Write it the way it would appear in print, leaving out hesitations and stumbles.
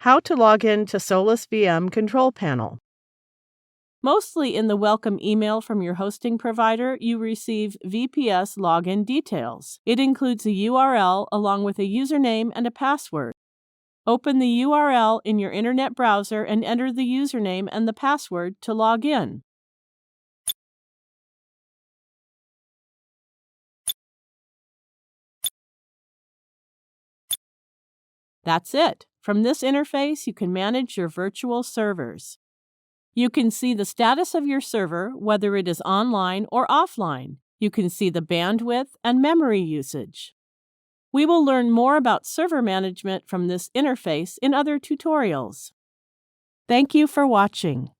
How to log in to SolusVM control panel. Mostly in the welcome email from your hosting provider, you receive VPS login details. It includes a URL along with a username and a password. Open the URL in your internet browser and enter the username and the password to log in. That's it. From this interface, you can manage your virtual servers. You can see the status of your server, whether it is online or offline. You can see the bandwidth and memory usage. We will learn more about server management from this interface in other tutorials. Thank you for watching.